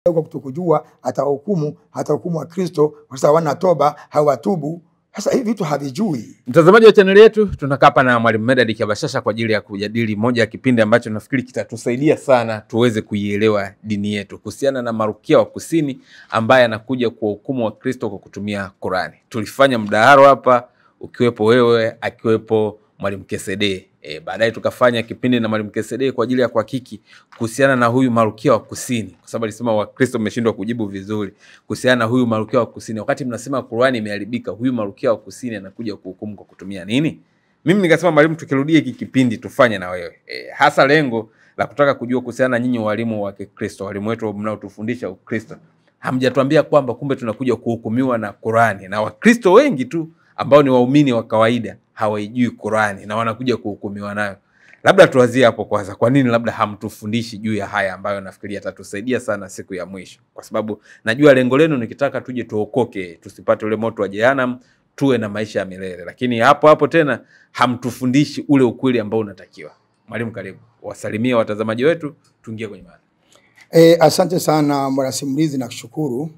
kwa kutokujua atahukumu wa Kristo kwa sababu wana toba hawatubu. Sasa hivi vitu havijui. Mtazamaji wa channel yetu, tunakaa hapa na Mwalimu Medad Kabashasha kwa ajili ya kujadili moja ya kipindi ambacho nafikiri kitatusaidia sana tuweze kuielewa dini yetu kuhusiana na Malkia wa Kusini ambaye anakuja kuhukumu wa Kristo kwa kutumia Qur'ani. Tulifanya mdahalo hapa ukiwepo wewe, akiwepo Mwalimu Kesede. Baadaye tukafanya kipindi na Mwalimu Kesede kwa ajili ya kuhakiki kuhusiana na huyu Malkia wa Kusini, kwa sababu alisema Wakristo wameshindwa kujibu vizuri kuhusiana na huyu Malkia wa Kusini. Wakati mnasema Qur'ani imeharibika, huyu Malkia wa Kusini anakuja kuhukumu kwa kutumia nini? Mimi nikasema mwalimu, tukirudia hiki kipindi tufanye na wewe. Hasa lengo la kutaka kujua kuhusiana na nyinyi walimu wa Kikristo, walimu wetu mnaotufundisha Ukristo. Hamjatuambia kwamba kumbe tunakuja kuhukumiwa na Qur'ani, na Wakristo wengi tu ambao ni waumini wa kawaida hawaijui Qur'ani na wanakuja kuhukumiwa nayo. Labda tuanzie hapo kwanza. Kwa nini labda hamtufundishi juu ya haya ambayo nafikiri yatatusaidia sana siku ya mwisho? Kwa sababu najua lengo lenu nikitaka tuje tuokoke, tusipate ule moto wa jehanamu, tuwe na maisha ya milele. Lakini hapo tena hamtufundishi ule ukweli ambao unatakiwa. Mwalimu, karibu. Wasalimie watazamaji wetu, tuingie kwenye mada. Asante sana mwanasimulizi, na kushukuru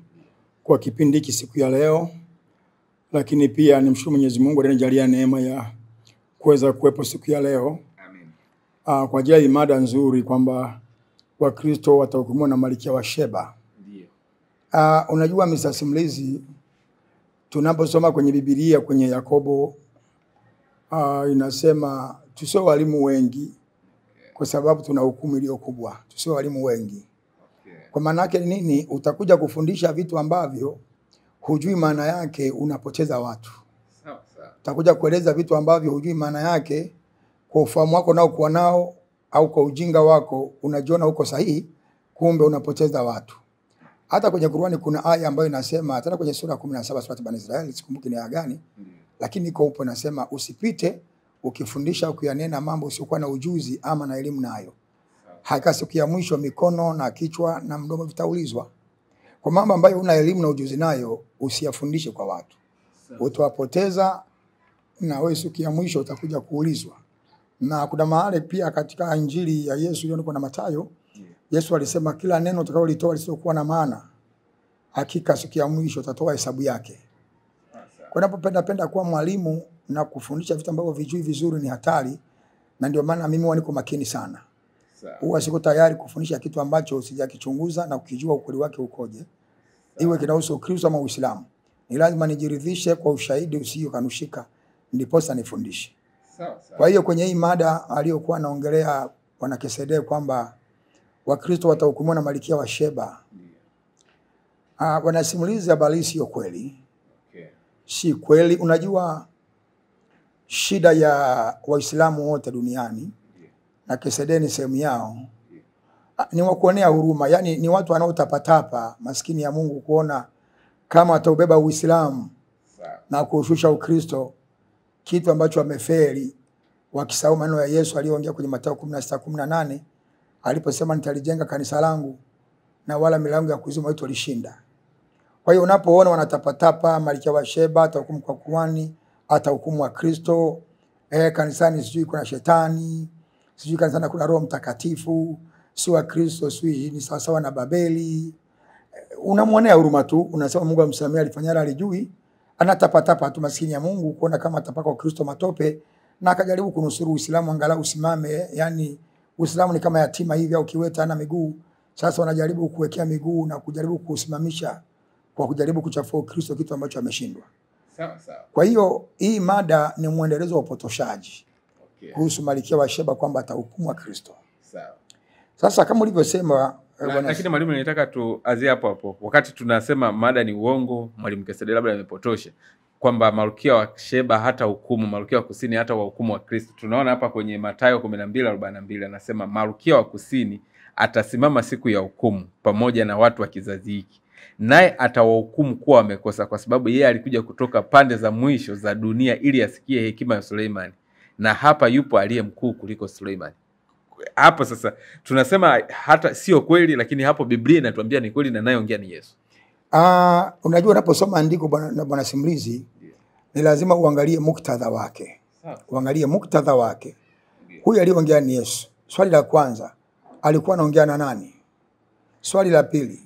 kwa kipindi hiki siku ya leo. Lakini pia nimshukuru Mwenyezi Mungu aliyenijalia neema ya kuweza kuwepo siku ya leo. Amen. Kwa ajili ya mada nzuri kwamba Wakristo watahukumiwa na Malkia wa Sheba. Ndio. Unajua msasimulizi, tunaposoma kwenye Biblia kwenye Yakobo inasema tusiwe walimu wengi kwa sababu tuna hukumu iliyo kubwa. Tusiwe walimu wengi. Kwa maana yake nini? Utakuja kufundisha vitu ambavyo hujui maana yake, unapoteza watu. Utakuja kueleza vitu ambavyo hujui maana yake, kwa ufahamu wako nao kuwa nao au kwa ujinga wako unajiona uko sahihi, kumbe unapoteza watu. Hata kwenye Qur'ani kuna aya ambayo inasema, hata kwenye sura 17 sura ya Bani Israeli, sikumbuki ni aya gani, lakini iko upo inasema usipite ukifundisha ukiyanena mambo usiokuwa na ujuzi ama na elimu nayo. Haka siku ya mwisho mikono na kichwa na mdomo vitaulizwa. Kwa mambo ambayo una elimu na ujuzi nayo usiyafundishe kwa watu. Utawapoteza na wewe siku ya mwisho utakuja kuulizwa. Na kuna mahali pia katika Injili ya Yesu iliyoandikwa na Mathayo, Yesu alisema kila neno utakalolitoa lisiokuwa na maana, hakika siku ya mwisho utatoa hesabu yake. Kwa napenda kuwa mwalimu na kufundisha vitu ambavyo vijui vizuri ni hatari, na ndio maana mimi huwa niko makini sana. Huwa siko tayari kufundisha kitu ambacho sijakichunguza na kukijua ukweli wake ukoje. Iwe kinahusu Ukristo ama Uislamu, ni lazima nijiridhishe kwa ushahidi usiokanushika ndiposa nifundishe. Kwa hiyo kwenye hii mada aliyokuwa anaongelea Bwana Kesede kwamba Wakristo watahukumiwa na Malkia wa Sheba, wanasimulizi habari sio kweli. Si kweli. Unajua shida ya Waislamu wote duniani, na Kesede ni sehemu yao, ni wakuonea huruma. Yani ni watu wanaotapatapa maskini ya Mungu, kuona kama wataubeba Uislamu na kuushusha Ukristo, kitu ambacho wamefeli, wakisahau maneno ya Yesu aliyoongea kwenye Mathayo 16:18 aliposema nitalijenga kanisa langu na wala milango ya kuzimu haitalishinda. Kwa hiyo unapoona wanatapatapa Malkia wa Sheba atahukumu kwa Qur'ani, atahukumu wa Kristo, kanisani sijui kuna shetani, sijui kanisani kuna Roho Mtakatifu, si wa Kristo sijui ni sawa na Babeli, unamwonea huruma tu, unasema Mungu amsamehe, alifanyala alijui, anatapatapa tu maskini ya Mungu kuona kama atapaka wa Kristo matope na akajaribu kunusuru Uislamu angalau usimame. Yani Uislamu ni kama yatima hivi au kiweta ana miguu. Sasa wanajaribu kuwekea miguu na kujaribu kusimamisha kwa kujaribu kuchafua Ukristo, kitu ambacho ameshindwa. Sawa. Kwa hiyo hii mada ni muendelezo wa upotoshaji kuhusu Malkia wa Sheba kwamba atahukumu wa Kristo. Sawa. Sasa kama ulivyosema, lakini mwalimu, nitaka tuanzie hapo. Wakati tunasema mada ni uongo, Mwalimu Kesede labda amepotosha kwamba Malkia wa Sheba hata hukumu, Malkia wa Kusini hata wahukumu wa Kristo. Tunaona hapa kwenye Mathayo 12:42 anasema Malkia wa Kusini atasimama siku ya hukumu pamoja na watu wa kizazi hiki, naye atawahukumu kuwa wamekosa, kwa sababu yeye alikuja kutoka pande za mwisho za dunia ili asikie hekima ya Suleimani, na hapa yupo aliye mkuu kuliko Suleimani. Hapo sasa tunasema hata sio kweli, lakini hapo Biblia inatuambia ni kweli, na nayeongea ni Yesu. Unajua unaposoma andiko bwana simulizi, ni lazima uangalie muktadha wake. Uangalie muktadha wake. Huyu aliyeongea ni Yesu. Swali la kwanza, alikuwa anaongea na nani? Swali la pili,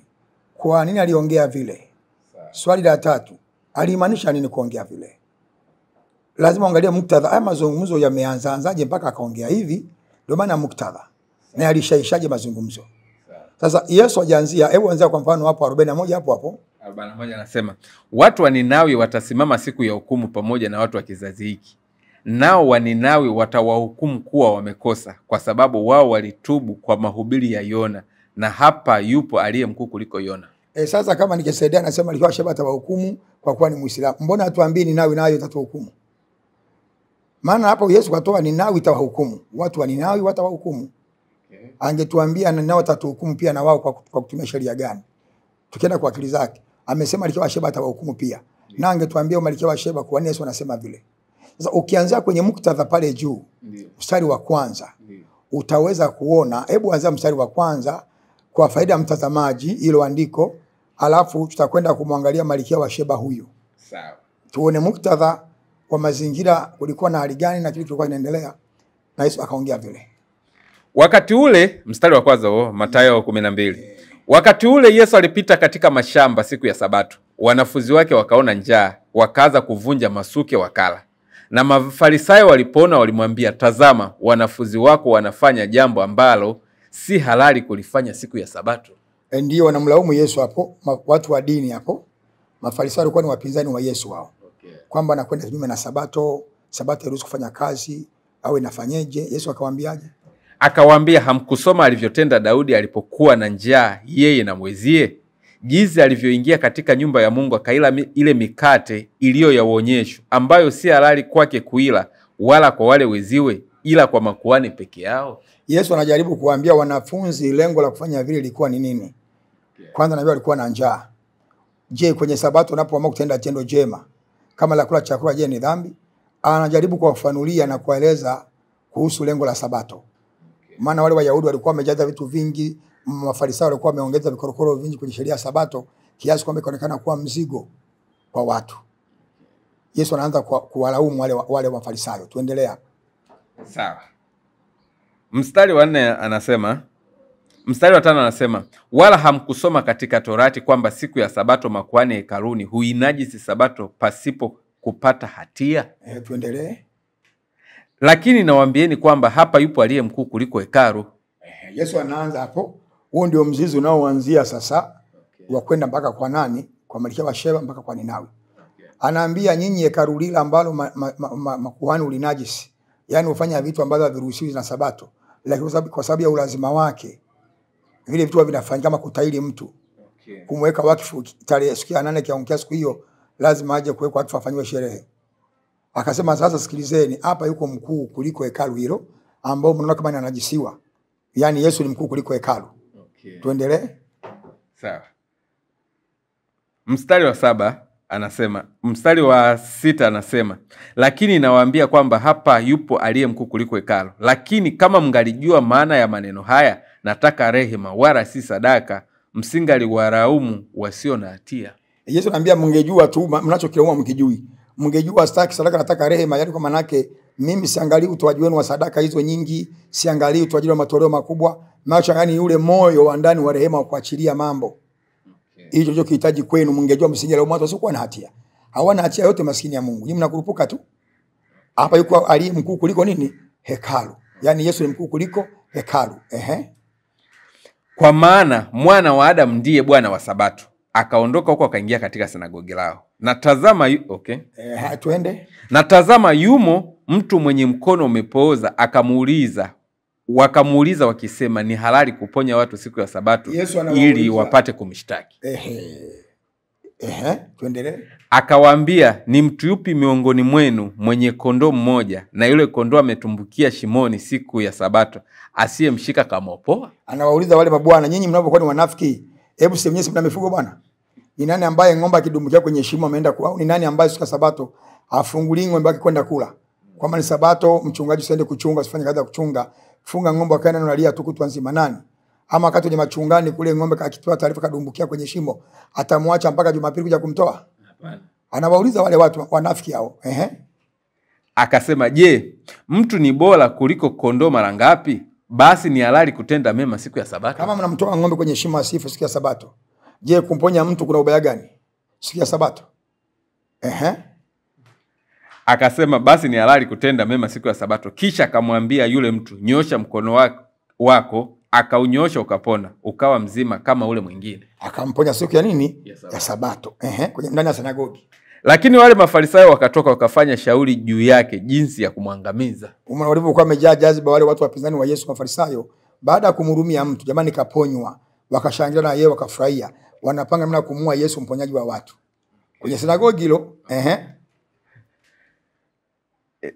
Kwa nini aliongea vile? Swali la tatu, alimaanisha nini kuongea vile? Lazima angalia muktadha. Haya mazungumzo yameanzaje mpaka akaongea hivi? Ndio maana muktadha. Na alishaishaje mazungumzo? Sasa Yesu hajaanzia, hebu anzia kwa mfano hapo 41 hapo. 41 anasema, watu wa Ninawi watasimama siku ya hukumu pamoja na watu wa kizazi hiki. Nao wa Ninawi watawahukumu kuwa wamekosa, kwa sababu wao walitubu kwa mahubiri ya Yona, na hapa yupo aliye mkuu kuliko Yona. Sasa kama nikisaidia nasema alikuwa Sheba atawahukumu kwa kuwa ni Muislamu. Mbona atuambie Ninawi nayo itatuhukumu? Maana hapo Yesu katoa Ninawi itawahukumu. Watu wa Ninawi watawahukumu. Angetuambia na nao watatuhukumu pia na wao kwa kutumia sheria gani? Tukienda kwa akili zake. Amesema alikuwa Sheba atawahukumu pia. Na angetuambia Malkia wa Sheba kwa nini Yesu anasema vile? Sasa ukianzia kwenye muktadha pale juu, mstari wa kwanza, utaweza kuona, hebu anza mstari wa kwanza kwa faida ya mtazamaji hilo andiko, alafu tutakwenda kumwangalia Malkia wa Sheba huyu. Sawa. Tuone muktadha wa mazingira, kulikuwa na hali gani na kile kilikuwa kinaendelea na Yesu akaongea vile. Wakati ule, mstari wa kwanza Mathayo 12. Wakati ule Yesu alipita katika mashamba siku ya Sabato. Wanafunzi wake wakaona njaa, wakaanza kuvunja masuke wakala. Na Mafarisayo walipoona walimwambia, tazama, wanafunzi wako wanafanya jambo ambalo si halali kulifanya siku ya Sabato. Ndio wanamlaumu Yesu hapo, watu wa dini hapo. Mafarisayo walikuwa ni wapinzani wa Yesu wao. Kwamba anakwenda kinyume na Sabato, Sabato hairuhusu kufanya kazi, au inafanyeje? Yesu akawaambiaje? Akawaambia, hamkusoma alivyotenda Daudi alipokuwa na njaa yeye na mwezie? Jinsi alivyoingia katika nyumba ya Mungu akaila ile mikate iliyo ya uonyesho, ambayo si halali kwake kuila wala kwa wale weziwe, ila kwa makuhani peke yao. Yesu anajaribu kuambia wanafunzi lengo la kufanya vile lilikuwa ni nini? Kwanza na walikuwa na njaa. Je, kwenye Sabato unapoamua kutenda tendo jema kama la kula chakula, je, ni dhambi? Anajaribu kuwafanulia na kueleza kuhusu lengo la Sabato. Maana wale Wayahudi walikuwa wamejaza vitu vingi, Mafarisayo walikuwa wameongeza vikorokoro vingi kwenye sheria ya Sabato kiasi kwamba ikaonekana kuwa mzigo kwa watu. Yesu anaanza kuwalaumu wale Mafarisayo. Tuendelea. Sawa. Mstari wa 4 anasema, mstari wa 5 anasema, wala hamkusoma katika Torati kwamba siku ya Sabato makuhani hekaluni huinajisi Sabato pasipo kupata hatia? Tuendelee. Lakini nawaambieni kwamba hapa yupo aliye mkuu kuliko hekalu. Yesu anaanza hapo. Huo ndio mzizi unaoanzia sasa wa kwenda mpaka kwa nani? Kwa Malkia wa Sheba mpaka kwa Ninawi. Anaambia nyinyi hekalu lile ambalo makuhani ulinajisi. Yaani ufanya vitu ambavyo haviruhusiwi na Sabato. Lakini kwa sababu ya ulazima wake vile vitu vinafanyika kama kutairi mtu. Kumweka wakfu tarehe siku ya 8 kiamkia siku hiyo lazima aje kuwekwa watu wafanywe sherehe. Akasema sasa sikilizeni, hapa yuko mkuu kuliko hekalu hilo ambao mnaona kama linanajisiwa. Yaani Yesu ni mkuu kuliko hekalu. Tuendelee. Sawa. Mstari wa 7 anasema, mstari wa 6 anasema, lakini nawaambia kwamba hapa yupo aliye mkuu kuliko hekalu. Lakini kama mngalijua maana ya maneno haya, nataka rehema wala si sadaka, msingaliwaraumu wasio na hatia. Yesu anambia mngejua tu mnachokilaumu mkijui. Mngejua sitaki sadaka nataka rehema, yaani kwa maana yake mimi siangalii utoaji wenu wa sadaka hizo nyingi, siangalii utoaji wa matoleo makubwa, macho yani yule moyo wa ndani wa rehema kuachilia mambo. Hicho ndio kihitaji kwenu, mngejua msingelaumu watu wasiokuwa na hatia. Hawana hatia yote maskini ya Mungu. Nyinyi mnakurupuka tu. Hapa yuko aliye mkuu kuliko nini? Hekalu. Yaani Yesu ni mkuu kuliko hekalu. Kwa maana mwana wa Adamu ndiye Bwana wa Sabato. Akaondoka huko akaingia katika sinagogi lao. Na tazama tuende. Na tazama yumo mtu mwenye mkono umepooza, wakamuuliza wakisema, ni halali kuponya watu siku ya Sabato ili wapate kumshtaki? Tuendelee. Akawaambia, ni mtu yupi miongoni mwenu mwenye kondoo mmoja, na yule kondoo ametumbukia shimoni siku ya Sabato, asiyemshika kamopoa? Anawauliza wale mabwana, nyinyi mnapokuwa ni wanafiki, hebu semeni mna mifugo bwana? Ni nani ambaye ng'ombe akidumbukia kwenye shimo ameenda au ni nani ambaye siku ya Sabato afunguli ng'ombe wake kwenda kula? Kwa maana Sabato mchungaji usiende kuchunga, usifanye kazi ya kuchunga, funga ng'ombe akaenda unalia tu kutwa nzima nani? Ama wakati kwenye machungani kule ng'ombe akitoa taarifa kadumbukia kwenye shimo, atamwacha mpaka Jumapili kuja kumtoa? Hapana. Anawauliza wale watu wanafiki hao. Akasema, je, mtu ni bora kuliko kondoo mara ngapi? Basi ni halali kutenda mema siku ya Sabato. Kama mnamtoa ng'ombe kwenye shimo asife siku ya Sabato, Je, kumponya mtu kuna ubaya gani siku ya Sabato? Akasema basi ni halali kutenda mema siku ya Sabato. Kisha akamwambia yule mtu, nyosha mkono wako. Akaunyosha ukapona, ukawa mzima kama ule mwingine. Akamponya siku ya nini? Ya Sabato. Kwenye ndani ya sinagogi. Lakini wale Mafarisayo wakatoka wakafanya shauri juu yake jinsi ya kumwangamiza. Umeona walivyokuwa wamejaa jaziba wale watu wapinzani wa Yesu, Mafarisayo. Baada ya kumhurumia mtu, jamani kaponywa, wakashangilia na yeye wakafurahia. Wanapanga namna kumua Yesu, mponyaji wa watu. Kwenye sinagogi hilo.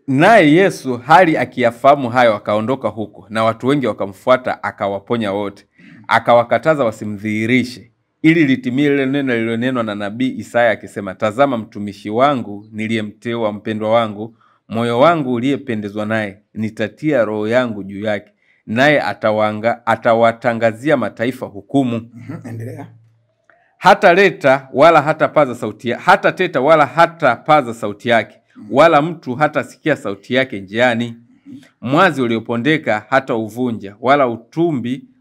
Naye Yesu hali akiyafahamu hayo akaondoka huko, na watu wengi wakamfuata, akawaponya wote. Akawakataza wasimdhihirishe, ili litimie lile neno lililonenwa na nabii Isaya akisema, tazama mtumishi wangu niliyemteua, mpendwa wangu, moyo wangu uliyependezwa naye. Nitatia roho yangu juu yake, naye atawatangazia mataifa hukumu. Endelea. Hata teta wala hata paza sauti yake, wala mtu hata sikia sauti yake njiani. Mwazi uliopondeka hata uvunja, wala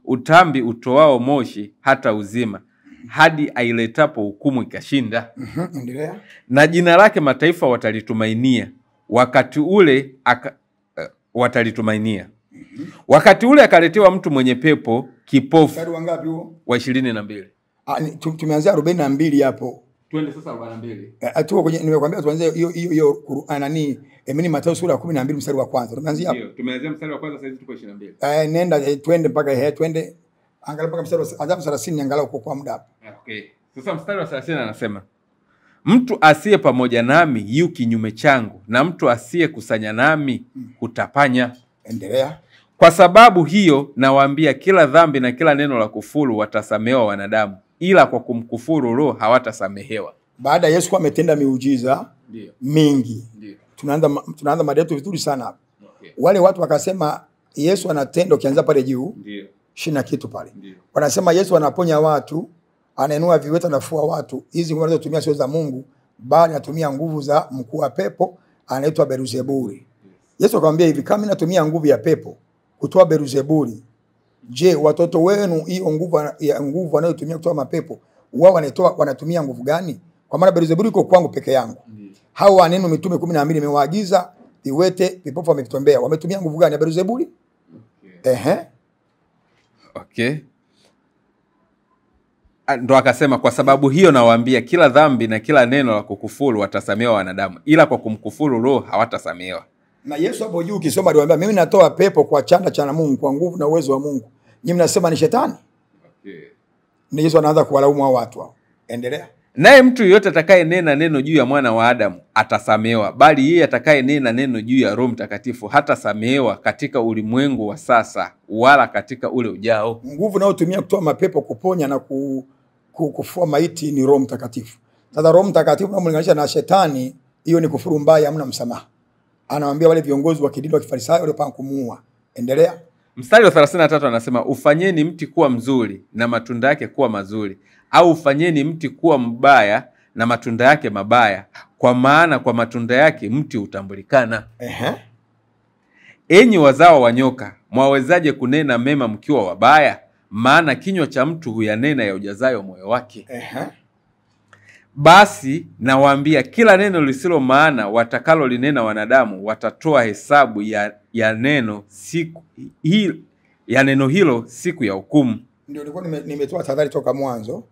utambi utoao moshi hata uzima, hadi ailetapo hukumu ikashinda. Endelea. Na jina lake mataifa watalitumainia. Wakati ule Wakati ule akaletewa mtu mwenye pepo kipofu. Mstari wangapi huo? Wa 22. Tumeanzia 42 hapo. Twende sasa 42. Tuko kwenye, nimekwambia tuanze hiyo Qur'ani Mathayo sura ya 12 mstari wa kwanza. Tumeanzia hapo. Ndio, tumeanzia mstari wa kwanza, sasa tuko 22. Nenda twende mpaka twende angalau mpaka mstari wa 30 angalau kwa muda hapo. Okay. Sasa mstari wa 30 anasema, mtu asiye pamoja nami yu kinyume changu, na mtu asiye kusanya nami hutapanya. Endelea. Kwa sababu hiyo nawaambia, kila dhambi na kila neno la kufuru watasamehewa wanadamu, ila kwa kumkufuru Roho hawatasamehewa. Baada ya Yesu ametenda miujiza mingi. Ndio. Tunaanza mada yetu vizuri sana hapa. Okay. Wale watu wakasema Yesu anatenda, ukianza pale juu. Ndio. Shina kitu pale. Ndio. Wanasema Yesu anaponya watu, anainua viwete, anafua watu. Hizi nguvu anazotumia sio za Mungu, bali anatumia nguvu za mkuu wa pepo anaitwa Beelzebuli. Yes. Yesu akamwambia hivi, kama natumia nguvu ya pepo kutoa Beelzebuli, je, watoto wenu hiyo nguvu wanayotumia kutoa mapepo wao wanatumia nguvu gani? Kwa maana Beelzebuli iko kwangu peke yangu. Hao waneno mitume 12 nimewaagiza, viwete vipofu wamevitombea. Wametumia nguvu gani ya Beelzebuli? Okay. Okay. Ndo akasema, kwa sababu hiyo nawaambia, kila dhambi na kila neno la kukufuru watasamehewa wanadamu, ila kwa kumkufuru Roho hawatasamehewa. Na Yesu hapo juu ukisoma aliwaambia, mimi natoa pepo kwa chanda cha Mungu, kwa nguvu na uwezo wa Mungu. Nyinyi mnasema ni shetani. Okay. Ni Yesu anaanza kuwalaumu hao watu hao. Endelea. Naye mtu yote atakaye nena neno juu ya mwana wa Adamu atasamehewa, bali yeye atakaye nena neno juu ya Roho Mtakatifu hatasamehewa katika ulimwengu wa sasa wala katika ule ujao. Nguvu nayotumia kutoa mapepo, kuponya na kufua maiti ni Roho Mtakatifu. Sasa Roho Mtakatifu unamlinganisha na shetani, hiyo ni kufuru mbaya, hamna msamaha. Anawaambia wale viongozi wa kidini wa Kifarisayo waliopanga kumuua. Endelea. Mstari wa 33 anasema, ufanyeni mti kuwa mzuri na matunda yake kuwa mazuri, au ufanyeni mti kuwa mbaya na matunda yake mabaya, kwa maana kwa matunda yake mti utambulikana. Enyi wazao wa nyoka, mwawezaje kunena mema mkiwa wabaya? Maana kinywa cha mtu huyanena ya ujazayo moyo wake. Basi nawaambia, kila neno lisilo maana watakalo linena wanadamu watatoa hesabu ya neno hilo siku ya hukumu. Ndio nilikuwa nimetoa tahadhari toka mwanzo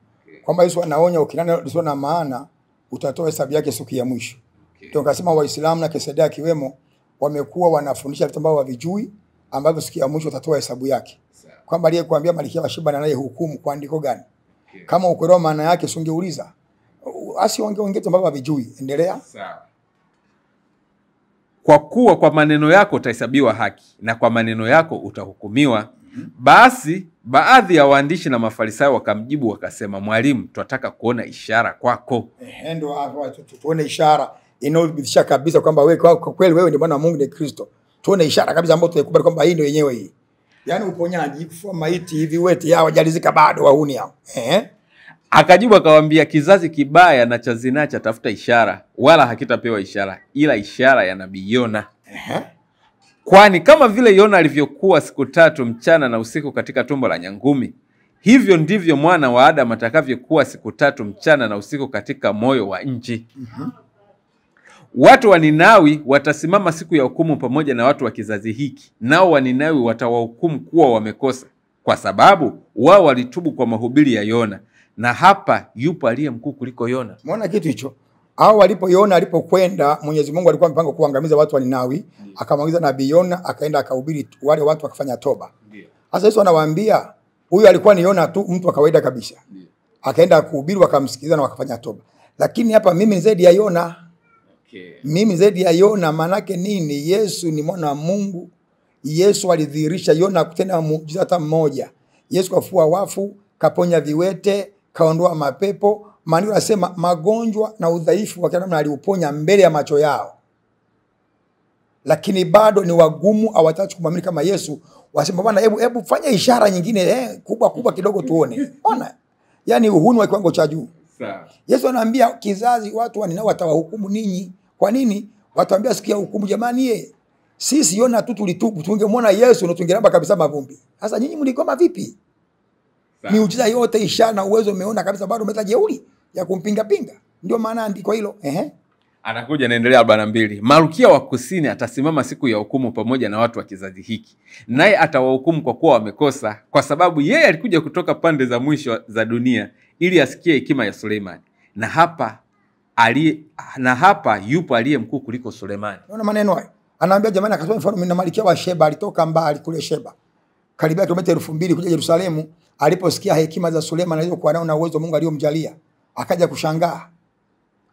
kwamba Yesu anaonya, ukinena lisilo na maana utatoa hesabu yake siku ya mwisho. Ndio kasema Waislamu na Kesedia kiwemo wamekuwa wanafundisha vitu ambavyo havijui, ambavyo siku ya mwisho utatoa hesabu yake. Kwamba aliyekuambia Malkia wa Sheba naye hukumu kwa andiko gani? Kama ukwelewa maana yake usingeuliza. Asiongee vitu ambavyo havijui. Endelea. Sawa. Kwa kuwa kwa maneno yako utahesabiwa haki, na kwa maneno yako utahukumiwa. Basi baadhi ya waandishi na Mafarisayo wakamjibu wakasema, Mwalimu, tunataka kuona ishara kwako. Ndio hapo tuone ishara inayothibitisha kabisa kwamba wewe kwa kweli wewe ni Bwana wa Mungu, ni Kristo. Tuone ishara kabisa ambayo tutakubali kwamba hii ndio yenyewe hii. Yaani uponyaji, kufua maiti hivi wete yao hajalizika bado wahuni hao. Akajibu akawaambia, kizazi kibaya na cha zinaa chatafuta ishara, wala hakitapewa ishara, ila ishara ya nabii Yona. Kwani kama vile Yona alivyokuwa siku 3 mchana na usiku katika tumbo la nyangumi, hivyo ndivyo mwana wa Adamu atakavyokuwa siku 3 mchana na usiku katika moyo wa nchi. Watu wa Ninawi watasimama siku ya hukumu pamoja na watu wa kizazi hiki, nao wa Ninawi watawahukumu kuwa wamekosa, kwa sababu wao walitubu kwa mahubiri ya Yona, na hapa yupo aliye mkuu kuliko Yona. Umeona kitu hicho? Hao Yona alipokwenda, Mwenyezi Mungu alikuwa mpango kuangamiza watu wa Ninawi, akamwagiza nabii Yona akaenda akahubiri, wale watu wakafanya toba. Sasa Yesu anawaambia huyu alikuwa ni Yona tu, mtu wa kawaida kabisa. Akaenda kuhubiri, wakamsikiliza na wakafanya toba. Lakini hapa mimi ni zaidi ya Yona. Mimi zaidi ya Yona. Manake nini? Yesu ni mwana wa Mungu. Yesu alidhihirisha. Yona kutenda muujiza hata mmoja. Yesu kafua wafu, kaponya viwete, kaondoa mapepo. Maandiko yanasema magonjwa na udhaifu wa kila namna aliuponya mbele ya macho yao. Lakini bado ni wagumu, hawataka kumwamini kama Yesu. Wasema bwana, hebu fanya ishara nyingine kubwa kidogo tuone. Ona. Yaani uhuni wa kiwango cha juu. Yesu anaambia kizazi, watu Ninawi watawahukumu ninyi. Kwa nini? Wataambia sikia hukumu, jamani sisi Yona tu tulitubu, tungemwona Yesu na tungeramba kabisa mavumbi. Sasa nyinyi mligoma vipi? Miujiza yote, ishara na uwezo umeona kabisa, bado umeleta jeuri ya kumpinga pinga. Ndio maana andiko hilo. Anakuja anaendelea 42. Malkia wa kusini atasimama siku ya hukumu pamoja na watu wa kizazi hiki, naye atawahukumu kwa kuwa wamekosa, kwa sababu yeye alikuja kutoka pande za mwisho za dunia ili asikie hekima ya Suleimani, na hapa yupo aliye mkuu kuliko Suleimani. Unaona maneno hayo? Anaambia jamani, akatoa mfano, mimi na Malkia wa Sheba alitoka mbali kule Sheba, karibia kilomita 2000 kuja Yerusalemu. Aliposikia hekima za Suleimani alizokuwa nayo na uwezo Mungu aliyomjalia, akaja kushangaa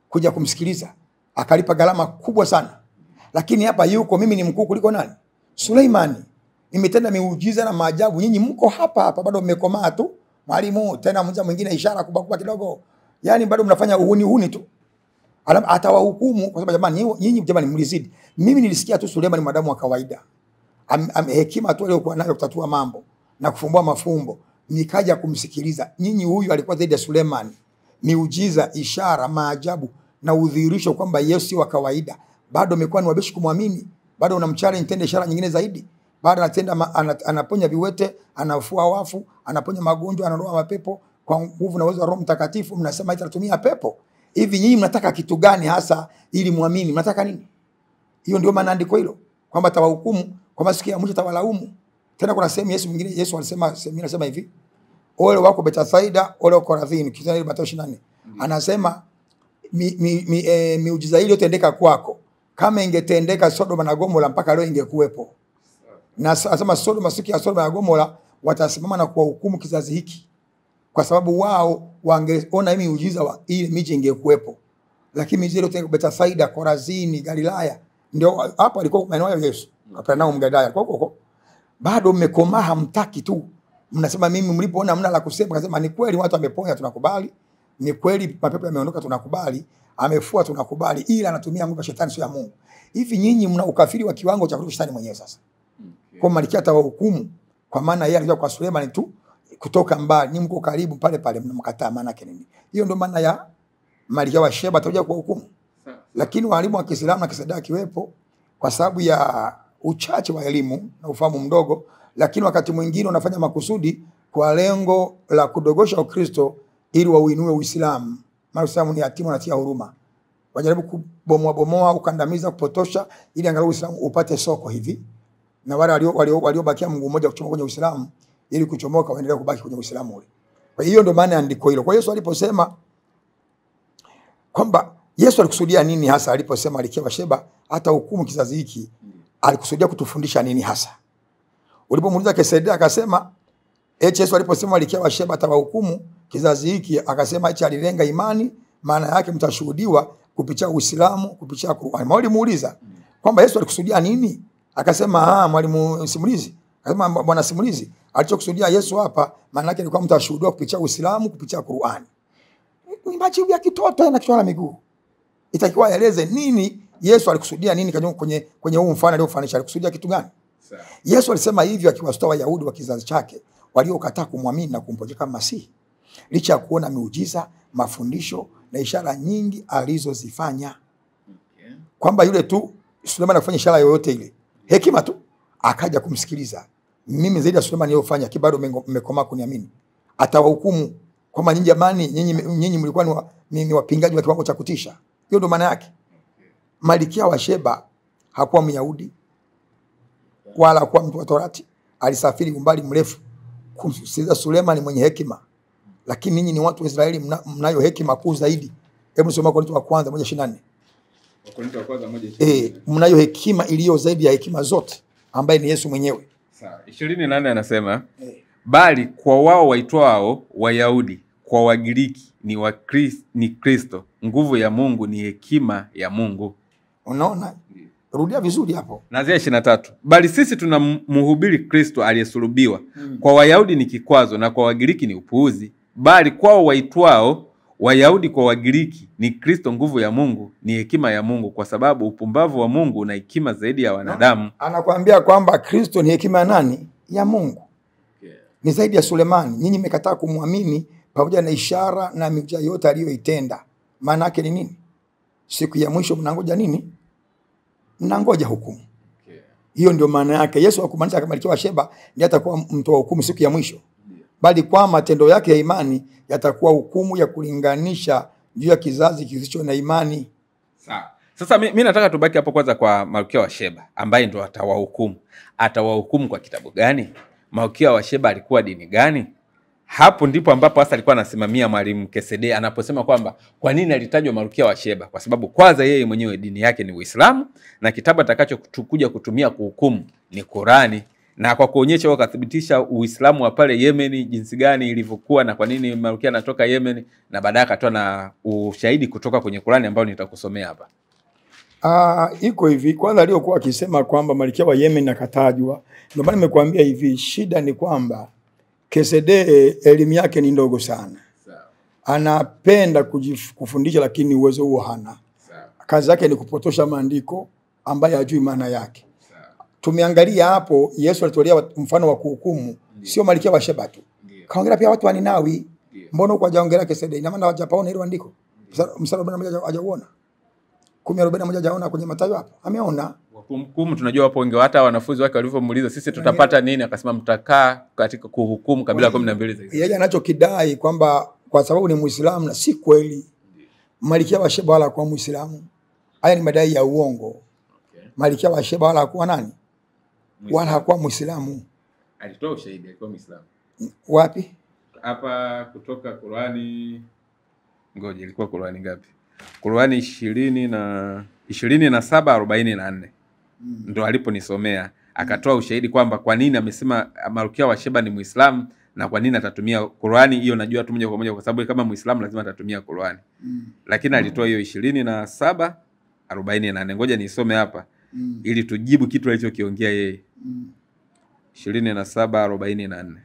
kuja kumsikiliza, akalipa gharama kubwa sana. Lakini hapa yuko, mimi ni mkuu kuliko nani? Suleimani. Nimetenda miujiza na maajabu, nyinyi mko hapa bado mmekomaa tu. Mwalimu tena mmoja mwingine ishara kubwa kidogo. Yaani bado mnafanya uhuni tu. Atawahukumu kwa sababu jamani, nyinyi jamani mlizidi. Mimi nilisikia tu Suleimani mwanadamu wa kawaida. Hekima tu aliyokuwa nayo kutatua mambo na kufumbua mafumbo. Nikaja kumsikiliza. Nyinyi huyu alikuwa zaidi ya Suleimani. Miujiza, ishara, maajabu na udhihirisho kwamba Yesu si wa kawaida. Bado umekuwa ni wabishi kumwamini. Bado unamchallenge tende ishara nyingine zaidi. Bado anaponya viwete, anafua wafu, anaponya magonjwa, anaondoa mapepo kwa nguvu na uwezo wa Roho Mtakatifu. Mnasema eti anatumia pepo. Hivi nyinyi mnataka kitu gani hasa ili muamini? Mnataka nini? Hiyo ndio maana andiko hilo, kwamba atawahukumu kwa siku ya mwisho, atawalaumu. Tena kuna sehemu Yesu alisema, anasema hivi, ole wako Bethsaida, ole wako Korazini, kitani Mathayo 24. Anasema miujiza ile yotendeka kwako, kama ingetendeka Sodoma na Gomora mpaka leo ingekuwepo. Na asema Sodoma, siku ya Sodoma na Gomora watasimama na kuwahukumu kizazi hiki, kwa sababu wao wangeona hii miujiza ile miji ingekuwepo. Lakini miji ile yote Bethsaida, Korazini, Galilaya, ndio hapo alikuwa maeneo ya Yesu. Kapernaum, Mgadaya, kwa bado mmekomaa, hamtaki tu. Mnasema mimi mlipoona mna la kusema, akasema ni kweli watu wameponya, tunakubali. Ni kweli mapepo yameondoka, tunakubali. Amefua, tunakubali. Ila anatumia nguvu ya shetani, sio ya Mungu. Hivi nyinyi mna ukafiri wa kiwango cha kutoka shetani mwenyewe sasa. Kwa Malkia atawahukumu, kwa maana yeye alikuwa kwa Suleimani tu kutoka mbali, ni mko karibu pale mnamkataa. Maana yake nini? Hiyo ndio maana ya Malkia wa Sheba atakuja kwa hukumu. Lakini walimu wa Kiislamu na Kisadaki kiwepo, kwa sababu ya uchache wa elimu na ufahamu mdogo, lakini wakati mwingine wanafanya makusudi kwa lengo la kudogosha Ukristo ili wauinue Uislamu. Maana Uislamu ni yatima na tia huruma. Wajaribu kubomoa, ukandamiza, kupotosha ili angalau Uislamu upate soko hivi. Na wale waliobakia Mungu mmoja kuchomoka kwenye Uislamu, ili kuchomoka waendelee kubaki kwenye Uislamu ule. Kwa hiyo ndio maana andiko hilo. Kwa Yesu aliposema kwamba Yesu alikusudia nini hasa aliposema Malkia wa Sheba hata hukumu kizazi hiki? Alikusudia kutufundisha nini hasa? Ulipomuuliza Kesedia akasema Yesu aliposema Malkia wa Sheba atawahukumu kizazi hiki, akasema alilenga imani, maana yake mtashuhudiwa kupitia Uislamu, kupitia Qur'an. Mwalimu muuliza kwamba Yesu alikusudia nini? Akasema mwalimu simulizi. Akasema bwana simulizi, alichokusudia Yesu hapa maana yake ni kwamba mtashuhudiwa kupitia Uislamu, kupitia Qur'an. Ni majibu ya kitoto na kichwa na miguu. Itakiwa aeleze nini Yesu alikusudia nini kwenye huu mfano aliofanisha, alikusudia kitu gani? Yesu alisema hivyo akiwasitoa Wayahudi wa kizazi chake waliokataa kumwamini na kumpokea kama Masihi, licha ya kuona miujiza, mafundisho na ishara nyingi alizozifanya. Kwamba yule tu Suleimani akafanya ishara yoyote ile, hekima tu, akaja kumsikiliza. Mimi zaidi ya Suleimani aliyofanya, kibado mmekomaa kuniamini. atawahukumu kwamba nyinyi jamani, nyinyi mlikuwa ni wapingaji wa kiwango cha kutisha. Hiyo ndio maana yake. Malkia wa Sheba hakuwa Myahudi wala hakuwa mtu wa Torati. Alisafiri umbali mrefu kumsikiliza Sulemani mwenye hekima. Lakini ninyi ni watu wa Israeli, mnayo hekima kuu zaidi. Hebu soma Wakorintho wa kwanza 1:24. Wakorintho wa kwanza 1:24. Mnayo hekima iliyo zaidi ya hekima zote, ambaye ni Yesu mwenyewe. Sawa. 28 anasema bali kwa wao waitwao Wayahudi, kwa Wagiriki ni Kristo, nguvu ya Mungu, ni hekima ya Mungu. Unaona? Rudia vizuri hapo. Naanzia 23. Bali sisi tunamhubiri Kristo aliyesulubiwa. Kwa Wayahudi ni kikwazo na kwa Wagiriki ni upuuzi. Bali kwao waitwao Wayahudi, kwa Wagiriki ni Kristo, nguvu ya Mungu, ni hekima ya Mungu, kwa sababu upumbavu wa Mungu una hekima zaidi ya wanadamu. Anakuambia kwamba Kristo ni hekima ya nani? Ya Mungu. Ni zaidi ya Sulemani. Nyinyi mmekataa kumwamini pamoja na ishara na miujiza yote aliyoitenda. Maana yake ni nini? Siku ya mwisho mnangoja nini? Mnangoja hukumu. Hiyo ndio maana yake. Yesu hakumaanisha kama Malkia wa Sheba ndiye atakuwa mtoa hukumu siku ya mwisho. Bali kwa matendo yake ya imani yatakuwa hukumu ya kulinganisha juu ya kizazi kisicho na imani. Sawa. Sasa mimi nataka tubaki hapo kwanza kwa Malkia wa Sheba ambaye ndo atawahukumu. Atawahukumu kwa kitabu gani? Malkia wa Sheba alikuwa dini gani? Hapo ndipo ambapo hasa alikuwa anasimamia Mwalimu Kesede anaposema kwamba kwa nini alitajwa Malkia wa Sheba? Kwa sababu kwanza yeye mwenyewe dini yake ni Uislamu na kitabu atakachokuja kutumia kuhukumu ni Qurani, na kwa kuonyesha wakathibitisha Uislamu wa pale Yemen jinsi gani ilivyokuwa na kwa nini Malkia anatoka Yemen, na baadaye akatoa na ushahidi kutoka kwenye Qurani ambao nitakusomea hapa. Iko hivi, kwanza aliyokuwa akisema kwamba Malkia wa Yemen akatajwa. Ndio maana nimekuambia hivi, shida ni kwamba Kesede elimu yake ni ndogo sana. Anapenda kufundisha lakini uwezo huo hana. Kazi yake ni kupotosha maandiko ambaye hajui maana yake. Tumeangalia hapo Yesu alitolea mfano wa kuhukumu, sio Malkia wa Sheba tu. Kaongelea pia watu wa Ninawi. Mbona huko hajaongelea Kesede? Ina maana hajapaona hilo andiko. Mstari 41 hajaona. 10:41 hajaona kwenye Mathayo hapo. Ameona. Hukumu tunajua hapo wengi hata wanafunzi wake walivyomuuliza sisi tutapata nini, akasema mtakaa katika kuhukumu kabila 12 zaidi. Yeye anachokidai kwamba kwa sababu ni Muislamu, na si kweli. Malkia wa Sheba wala kwa Muislamu. Haya ni madai ya uongo. Malkia wa Sheba wala hakuwa nani? Wala hakuwa Muislamu. Alitoa ushahidi alikuwa Muislamu. Wapi? Hapa kutoka Qurani. Ngoja ilikuwa Qurani ngapi? Qurani 27:44. Ndo aliponisomea akatoa ushahidi kwamba kwa nini amesema Malkia wa Sheba ni Muislamu na kwa nini atatumia Qurani. Hiyo najua tu moja kwa moja kwa sababu kama Muislamu lazima atatumia Qurani. Lakini alitoa hiyo 27:44. Ngoja nisome hapa ili tujibu kitu alichokiongea yeye. 27:44.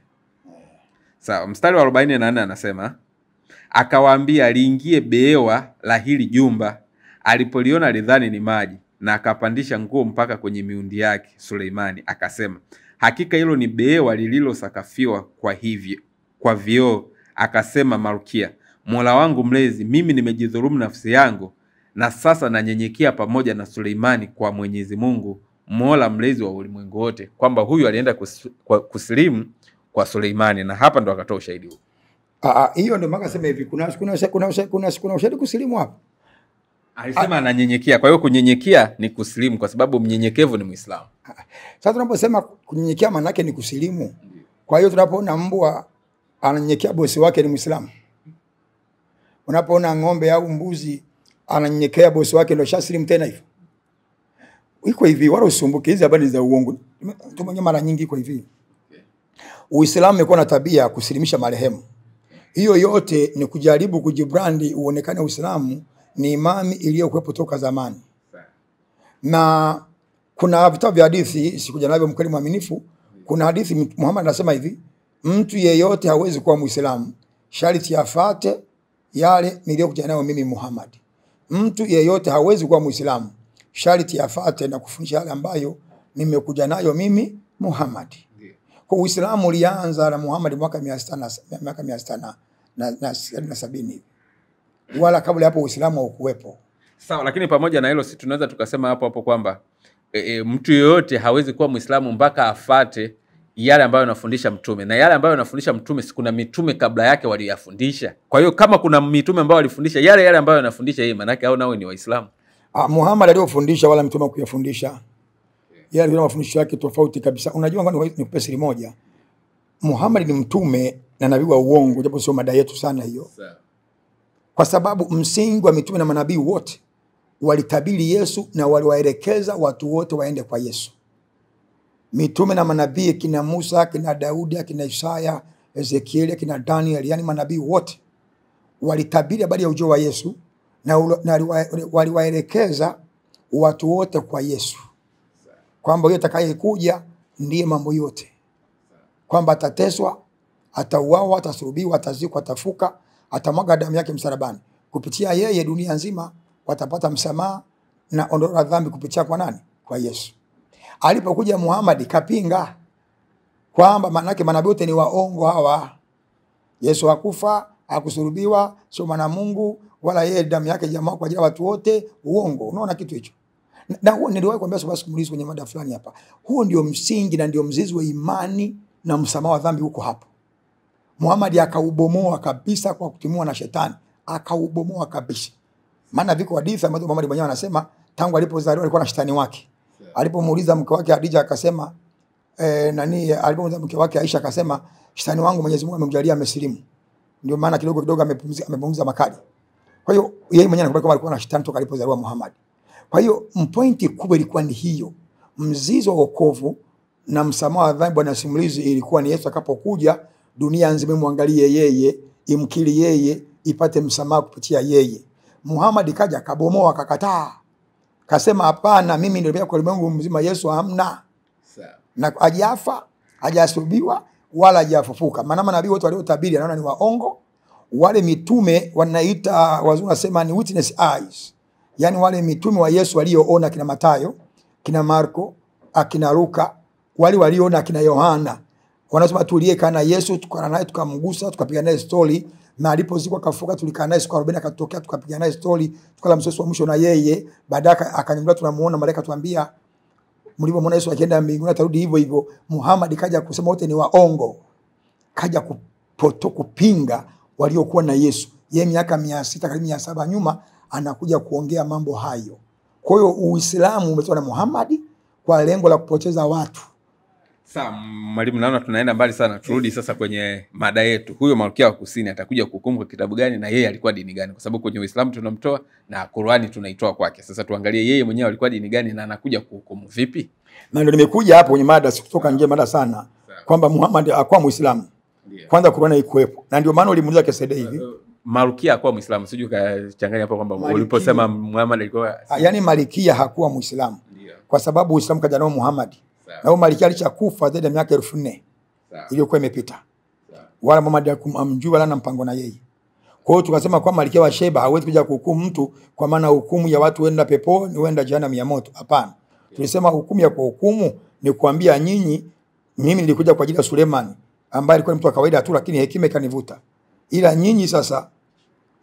Sawa, mstari wa 44 anasema akawaambia aliingie behewa la hili jumba, alipoliona alidhani ni maji, na akapandisha nguo mpaka kwenye miundi yake. Suleimani akasema hakika hilo ni behewa lililosakafiwa kwa vioo. Akasema Malkia, Mola wangu mlezi, mimi nimejidhulumu nafsi yangu, na sasa nanyenyekea pamoja na Suleimani kwa Mwenyezi Mungu, Mola mlezi wa ulimwengu wote. Kwamba huyu alienda kusilimu kwa Suleimani, na hapa ndo akatoa ushahidi huu. Hiyo ndio mpaka sema hivi kuna ushahidi kusilimu hapo. Alisema ananyenyekea. Kwa hiyo kunyenyekea ni kusilimu kwa sababu mnyenyekevu ni Muislamu. Sasa tunaposema kunyenyekea maana yake ni kusilimu. Kwa hiyo tunapoona mbwa ananyenyekea bosi wake ni Muislamu. Unapoona ng'ombe au mbuzi ananyenyekea bosi wake ndio shasilimu tena hivyo. Iko hivi, wala usumbuke, hizi habari za uongo. Tumeona mara nyingi iko hivi. Uislamu umekuwa na tabia kusilimisha marehemu. Hiyo yote ni kujaribu kujibrandi uonekane Uislamu ni imani iliyokuwepo toka zamani. Na kuna vitabu vya hadithi sikuja navyo Mkweli Mwaminifu. Kuna hadithi Muhammad anasema hivi, mtu yeyote hawezi kuwa Muislamu sharti afuate yale niliyokuja nayo mimi Muhammad. Mtu yeyote hawezi kuwa Muislamu sharti afuate na kufundisha yale ambayo nimekuja nayo mimi Muhammad. Kwa Uislamu ulianza na Muhammad mwaka 670. Wala kabla hapo Uislamu haukuwepo. Sawa, lakini pamoja na hilo si tunaweza tukasema hapo kwamba mtu yeyote hawezi kuwa Muislamu mpaka afate yale ambayo anafundisha mtume, na yale ambayo anafundisha mtume si kuna mitume kabla yake waliyafundisha. Kwa hiyo kama kuna mitume ambao walifundisha yale ambayo anafundisha yeye, maana yake hao nao ni Waislamu. Muhammad aliyofundisha wala mtume kuyafundisha. Yeye alikuwa mafundisho yake tofauti kabisa. Unajua ngani nikupe siri moja. Muhammad ni mtume na nabii wa uongo, japo sio mada yetu sana hiyo. Kwa sababu msingi wa mitume na manabii wote walitabiri Yesu na waliwaelekeza watu wote waende kwa Yesu. Mitume na manabii kina Musa, kina Daudi, kina Isaya, Ezekiel, kina Daniel, yani manabii wote walitabiri habari ya ujio wa Yesu na waliwaelekeza watu wote kwa Yesu, kwamba yeye atakayekuja ndiye mambo yote, kwamba atateswa, atauawa, atasulubiwa, atazikwa, atafuka, atamwaga damu yake msalabani. Kupitia yeye dunia nzima watapata msamaha na ondoleo la dhambi kupitia kwa nani? Kwa Yesu. Alipokuja Muhammad kapinga kwamba manake manabii wote ni waongo hawa. Yesu hakufa, hakusulubiwa, sio mwana Mungu, wala yeye damu yake jamaa kwa ajili ya watu wote, uongo. Unaona kitu hicho? Na huo niliwahi kuambia sababu simulizi kwenye mada fulani hapa. Huo ndio msingi na ndio mzizi wa imani na msamaha wa dhambi huko hapo. Muhammad akaubomoa kabisa kwa kutimua na shetani. Akaubomoa kabisa. Maana viko hadithi ambazo Muhammad mwenyewe anasema tangu alipozaliwa alikuwa na shetani wake. Alipomuuliza mke wake Khadija akasema alipomuuliza mke wake Aisha akasema shetani wangu Mwenyezi Mungu amemjalia amesilimu. Ndio maana kidogo amepunguza makali. Kwa hiyo yeye mwenyewe anakubali kwamba alikuwa na shetani toka alipozaliwa Muhammad. Kwa hiyo pointi kubwa ilikuwa ni hiyo. Mzizi wa wokovu na msamaha wa dhambi na simulizi ilikuwa ni Yesu akapokuja dunia nzima imwangalie yeye, imkiri yeye, ipate msamaha kupitia yeye. Muhammad kaja akabomoa akakataa. Kasema hapana, mimi ndio kwa ulimwengu mzima, Yesu hamna. Na hajafa, hajasulubiwa wala hajafufuka. Maana manabii wote waliotabiri anaona ni waongo. Wale mitume wanaita wazungu nasema ni witness eyes. Yaani wale mitume wa Yesu walioona kina Mathayo, kina Marko, akina Luka, wale walioona kina Yohana. Wanasema tuliyekaa na Yesu, tukana naye tukamgusa, tukapiga naye story, na alipozikwa kafuka tulikaa naye siku 40 akatokea tukapiga naye story, tukala msoso wa mwisho na yeye, baadaye akanyumba tunamuona malaika tuambia mlipomwona Yesu akienda mbinguni atarudi hivyo hivyo. Muhammad kaja kusema wote ni waongo. Kaja kupinga waliokuwa na Yesu. Yeye miaka 600 karibu 700 nyuma anakuja kuongea mambo hayo. Kwa hiyo Uislamu umetoka na Muhammad kwa lengo la kupoteza watu. Sawa, mwalimu, naona tunaenda mbali sana. Turudi sasa kwenye mada yetu. Huyo Malkia wa Kusini atakuja kuhukumu kwa kitabu gani na yeye alikuwa dini gani? Kwa sababu kwenye Uislamu tunamtoa na Qur'ani tunaitoa kwake. Sasa tuangalie yeye mwenyewe alikuwa dini gani na anakuja kuhukumu vipi? Na ndio nimekuja hapo kwenye mada, sikutoka nje mada sana, kwamba Muhammad hakuwa Muislamu. Kwanza Qur'ani haikuwepo. Na ndio maana ulimuuliza kesede hivi. Malkia hakuwa Muislamu. Sijui kachanganya hapo kwamba uliposema Muhammad alikuwa yani Malkia hakuwa Muislamu. Kwa sababu Uislamu kaja nao Muhammad. Na Malkia alichakufa zaidi ya miaka 1400 iliyokuwa imepita. Wala Muhammad hakumjua wala na mpango na yeye. Kwa hiyo tukasema kwa Malkia wa Sheba hawezi kuja kuhukumu mtu kwa maana hukumu ya watu wenda peponi wenda jehanamu ya moto. Hapana. Tulisema hukumu ya kuhukumu ni kuambia nyinyi, mimi nilikuja kwa ajili ya Suleiman ambaye alikuwa mtu wa kawaida tu, lakini hekima ikanivuta. Ila nyinyi sasa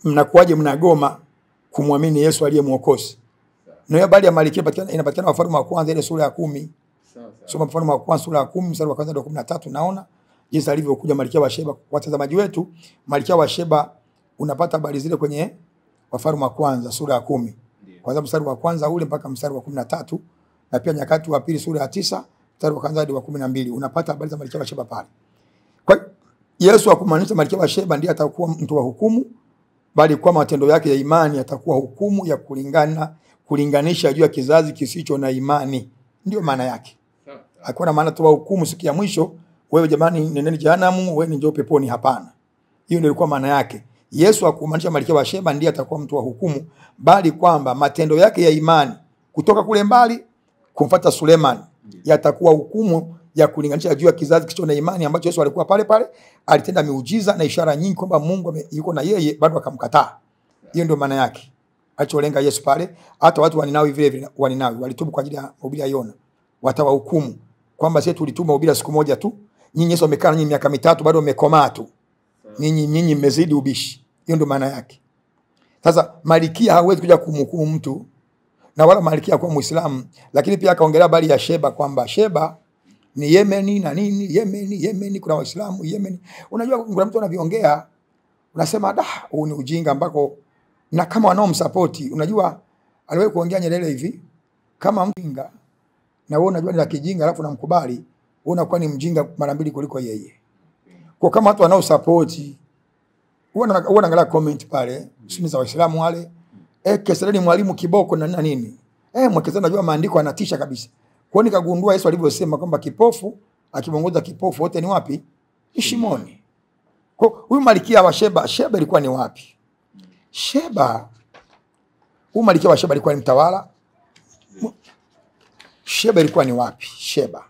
mnakuaje mnagoma kumwamini Yesu aliye Mwokozi? Na habari ya Malkia inapatikana Wafalme wa kwanza ile sura ya 10. Soma Wafalme wa kwanza sura ya 10 mstari wa kwanza hadi 13, naona jinsi alivyokuja Malkia wa Sheba. Kwa watazamaji wetu, Malkia wa Sheba unapata habari zile kwenye Wafalme wa kwanza sura ya 10. Kwanza mstari wa kwanza ule mpaka mstari wa 13, na pia Nyakati wa pili sura ya 9 mstari wa kwanza hadi wa 12 unapata habari za Malkia wa Sheba pale. Kwa Yesu hakumaanisha Malkia wa Sheba ndiye atakuwa mtu wa hukumu, bali kwa matendo yake ya imani atakuwa hukumu ya kulinganisha juu ya kizazi kisicho na imani. Ndio maana yake. Hakuwa na maana tu hukumu siku ya mwisho, wewe jamani nendeni jehanamu, wewe njoo peponi, hapana. Hiyo ndio ilikuwa maana yake. Yesu hakumaanisha Malkia wa Sheba ndiye atakuwa mtu wa hukumu, bali kwamba matendo yake ya imani kutoka kule mbali kumfuata Suleiman yatakuwa hukumu ya kulinganisha juu ya kizazi kisicho na imani, ambacho Yesu alikuwa pale pale, alitenda miujiza na ishara nyingi kwamba Mungu yuko na yeye, bado akamkataa. Hiyo ndio maana yake. Alicholenga Yesu pale, hata watu wa Ninawi vile vile walitubu kwa ajili ya mahubiri ya Yona. Watawahukumu kwamba sisi tulituma ubira siku moja tu, nyinyi Yesu amekaa nyinyi miaka 3 bado mmekomaa tu. Nyinyi mmezidi ubishi. Hiyo ndio maana yake. Sasa Malkia hawezi kuja kumhukumu mtu, na wala Malkia kwa Muislamu, lakini pia akaongelea habari ya Sheba kwamba Sheba ni Yemeni na nini, Yemeni kuna Waislamu Yemeni. Unajua kuna mtu anaviongea unasema huu ni ujinga ambako, na kama wanaomsupport, unajua aliwahi kuongea Nyerere hivi, kama mjinga na wewe unajua ni la kijinga alafu unamkubali, wewe unakuwa ni mjinga mara mbili kuliko yeye. Kwa kama watu wanaosupport, huwa naangalia comment pale, sisi za Waislamu wale, Keseleni mwalimu kiboko na nini. Mwekezana najua maandiko anatisha kabisa. Kwa hiyo nikagundua Yesu alivyosema kwamba kipofu akimwongoza kipofu wote ni wapi? Shimoni. Kwa huyu Malkia wa Sheba ilikuwa ni wapi? Huyu Malkia wa Sheba alikuwa ni mtawala. Sheba ilikuwa ni wapi? Sheba.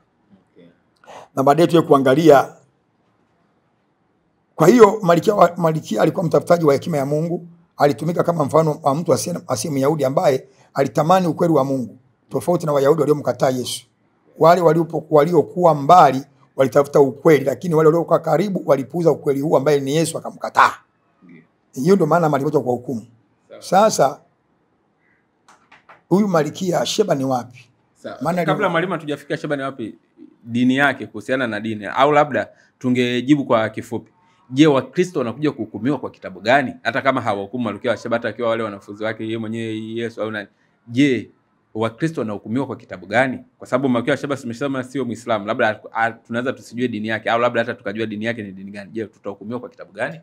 Na baadaye tuje kuangalia. Kwa hiyo Malkia alikuwa mtafutaji wa hekima ya Mungu, alitumika kama mfano wa mtu asiye Myahudi ambaye alitamani ukweli wa Mungu, tofauti na Wayahudi waliomkataa Yesu. Wale waliokuwa mbali walitafuta ukweli, lakini wale waliokuwa karibu walipuuza ukweli huu ambaye ni Yesu akamkataa. Hiyo ndio maana malipotwa kwa hukumu. Sasa huyu Malkia Sheba ni wapi? Maana kabla mwalimu hatujafika Sheba ni wapi, dini yake, kuhusiana na dini, au labda tungejibu kwa kifupi. Je, Wakristo wanakuja kuhukumiwa kwa kitabu gani? Hata kama hawahukumu Malkia wa Sheba, hata akiwa wale wanafunzi wake yeye mwenyewe Yesu au nani. Je, Wakristo wanahukumiwa kwa kitabu gani? Kwa sababu Malkia wa Sheba tumesema sio Muislamu, labda tunaweza tusijue dini yake, au labda hata tukajua dini yake ni dini gani. Je, tutahukumiwa kwa kitabu gani?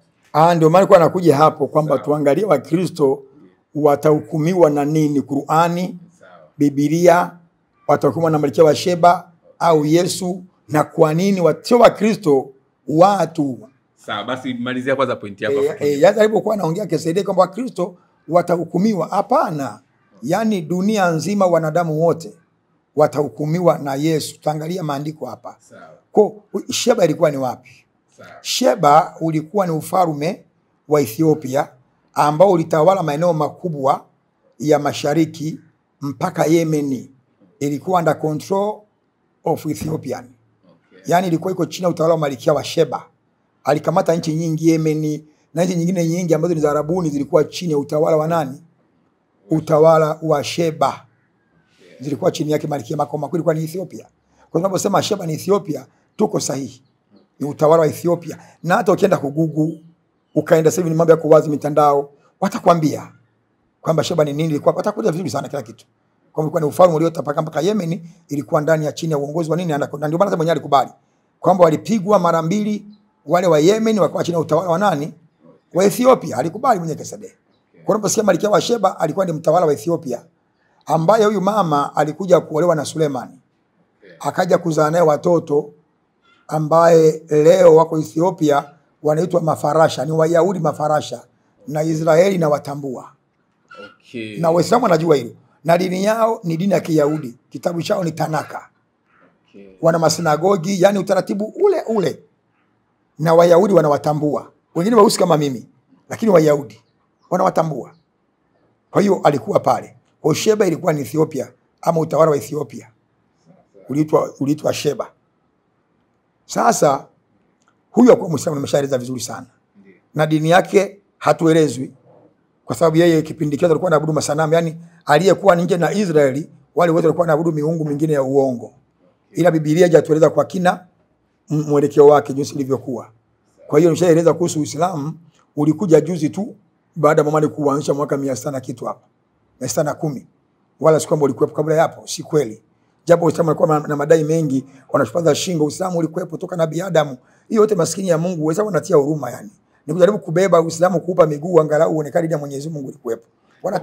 Ndio maana kwa anakuja hapo kwamba tuangalie Wakristo watahukumiwa na nini, Qur'ani, Biblia, watahukumiwa na Malkia wa Sheba au Yesu, na kwa nini sio Wakristo watu. Sawa, basi malizia kwanza pointi yako. Yaani alipokuwa anaongea Kesaide kwamba Wakristo watahukumiwa, hapana. Yaani dunia nzima wanadamu wote watahukumiwa na Yesu. Tuangalia maandiko hapa. Sawa. Kwa Sheba ilikuwa ni wapi? Sawa. Sheba ulikuwa ni ufalme wa Ethiopia ambao ulitawala maeneo makubwa ya mashariki mpaka Yemeni. Ilikuwa under control of Ethiopian. Yaani ilikuwa iko chini ya utawala wa Malkia wa Sheba. Alikamata nchi nyingi Yemeni na nchi nyingine nyingi ambazo ni za Arabuni zilikuwa chini ya utawala wa nani? Utawala wa Sheba. Zilikuwa chini yake Malkia. Makao makuu ilikuwa ni Ethiopia. Kwa sababu sema Sheba ni Ethiopia, tuko sahihi. Ni utawala wa Ethiopia. Na hata ukienda kugugu, ukaenda sasa hivi ni mambo ya kuwazi mitandao, watakwambia kwamba Sheba ni nini, ilikuwa watakuja vizuri sana kila kitu. Kwa ilikuwa ni ufalme uliotapaka mpaka Yemeni, ilikuwa ndani ya chini ya uongozi wa nini, na ndio maana sasa mwenyewe alikubali kwamba walipigwa mara mbili wale wa Yemeni wakawa chini ya utawala wa nani? Wa Ethiopia. Alikubali mwenyewe Kesaide. Kwa sababu sikia Malkia wa Sheba alikuwa ni mtawala wa Ethiopia, ambaye huyu mama alikuja kuolewa na Sulemani. Akaja kuzaa naye watoto ambaye leo wako Ethiopia wanaitwa mafarasha, ni Wayahudi mafarasha, na Israeli na watambua. Na Waislamu wanajua hilo. Na dini yao ni dini ya Kiyahudi. Kitabu chao ni Tanaka. Wana masinagogi, yani utaratibu ule ule. Na Wayahudi wanawatambua. Wengine weusi kama mimi, lakini Wayahudi wanawatambua. Kwa hiyo alikuwa pale. Kwa Sheba ilikuwa ni Ethiopia, ama utawala wa Ethiopia. Uliitwa Sheba. Sasa huyu alikuwa Muislamu, nimeshaeleza vizuri sana. Na dini yake hatuelezwi, kwa sababu yeye kipindi kile alikuwa anaabudu masanamu, yani aliyekuwa nje na Israeli wale wote walikuwa wanaabudu miungu mingine ya uongo. Ila Biblia haijatueleza kwa kina mwelekeo wake jinsi ilivyokuwa. Kwa hiyo nishaeleza kuhusu Uislamu, ulikuja juzi tu baada ya Muhammad kuanzisha mwaka 600 na kitu hapa. 610. Wala si kwamba ulikuwepo kabla hapo, si kweli. Japo Uislamu ulikuwa na madai mengi, wanashupaza shingo, Uislamu ulikuwepo toka Nabii Adamu. Hiyo yote maskini ya Mungu, wao wanatia huruma yani. Ni kujaribu kubeba Uislamu kuupa miguu angalau uonekane ya Mwenyezi Mungu ilikuwepo.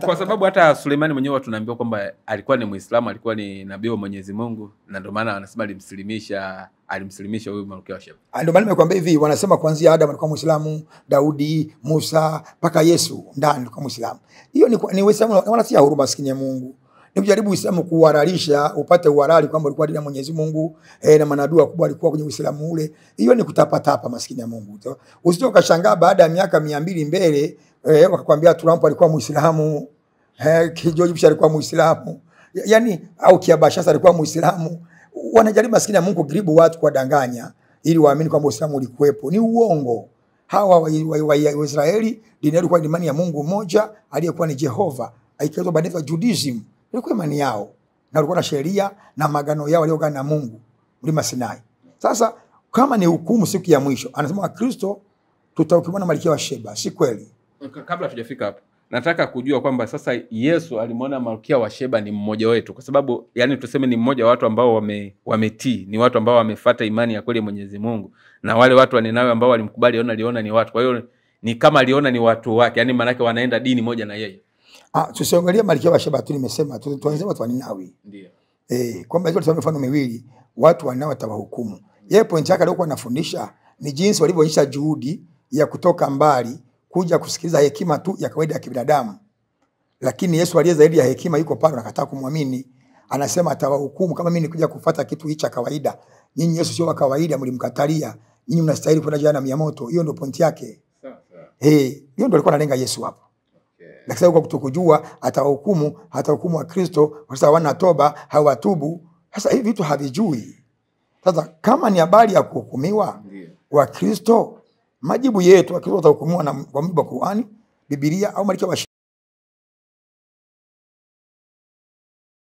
Kwa sababu hata Suleimani mwenyewe tunaambiwa kwamba alikuwa ni Muislamu, alikuwa ni nabii wa Mwenyezi Mungu, na ndio maana wanasema alimsilimisha huyu Malkia wa Sheba. Ndio maana nimekwambia hivi, wanasema kuanzia Adam alikuwa Muislamu, Daudi, Musa mpaka Yesu ndani alikuwa Muislamu. Hiyo ni Waislamu wanatia huruma maskini ya Mungu. Ni kujaribu Uislamu kuhalalisha, upate uhalali kwamba ulikuwa dini ya Mwenyezi Mungu, na manabii wakubwa walikuwa kwenye Uislamu ule. Hiyo ni kutapatapa maskini ya Mungu. Usije ukashangaa baada ya miaka 200 mbele wakakwambia Trump alikuwa Muislamu, George Bush alikuwa Muislamu, yani au Kiabashasa alikuwa Muislamu. Wanajaribu maskini ya Mungu karibu watu kwa danganya ili waamini kwamba Uislamu ulikuwepo. Ni uongo. Hawa wa Israeli dini yao ilikuwa ni imani ya Mungu mmoja aliyekuwa ni Jehova, aikaitwa baadaye Judaism. Ilikuwa imani yao na walikuwa na sheria na magano yao walioagana na Mungu. mlima Sinai. Sasa kama ni hukumu siku ya mwisho, anasema Wakristo tutahukumiwa na Malkia wa Sheba, si kweli? Kabla tujafika hapo, nataka kujua kwamba sasa Yesu alimwona Malkia wa Sheba ni mmoja wetu, kwa sababu yani tuseme ni mmoja wa watu ambao wametii, ni watu ambao wamefuata imani ya kweli Mwenyezi Mungu, na wale watu wa Ninawi ambao walimkubali aliona ni watu. Kwa hiyo ni kama aliona ni watu wake, yani maana yake wanaenda dini moja na yeye. Tusiongelee Malkia wa Sheba tu, nimesema tuanze watu wa Ninawi. Ndio. Kwamba hizo tuseme mifano miwili, watu wanao tawahukumu. Yeye point yake alikuwa anafundisha ni jinsi walivyoonyesha juhudi ya kutoka mbali kuja kusikiliza hekima tu ya kawaida ya kibinadamu. Lakini Yesu aliye zaidi ya hekima yuko pale, anakataa kumwamini. Anasema atawahukumu kama mimi nikuja kufuata kitu hicho cha kawaida. Nyinyi Yesu sio wa kawaida, mlimkatalia. Nyinyi mnastahili kwenda jehanamu ya moto. Hiyo ndio point yake. Hiyo ndio alikuwa analenga Yesu hapo. Lakini kwa kutokujua atawahukumu wa Kristo, sasa hawana toba, hawatubu. Sasa hivi vitu havijui. Sasa kama ni habari ya kuhukumiwa wa Kristo, majibu yetu Wakristo watahukumiwa na kwa mujibu wa Qur'ani, Biblia au Malkia wa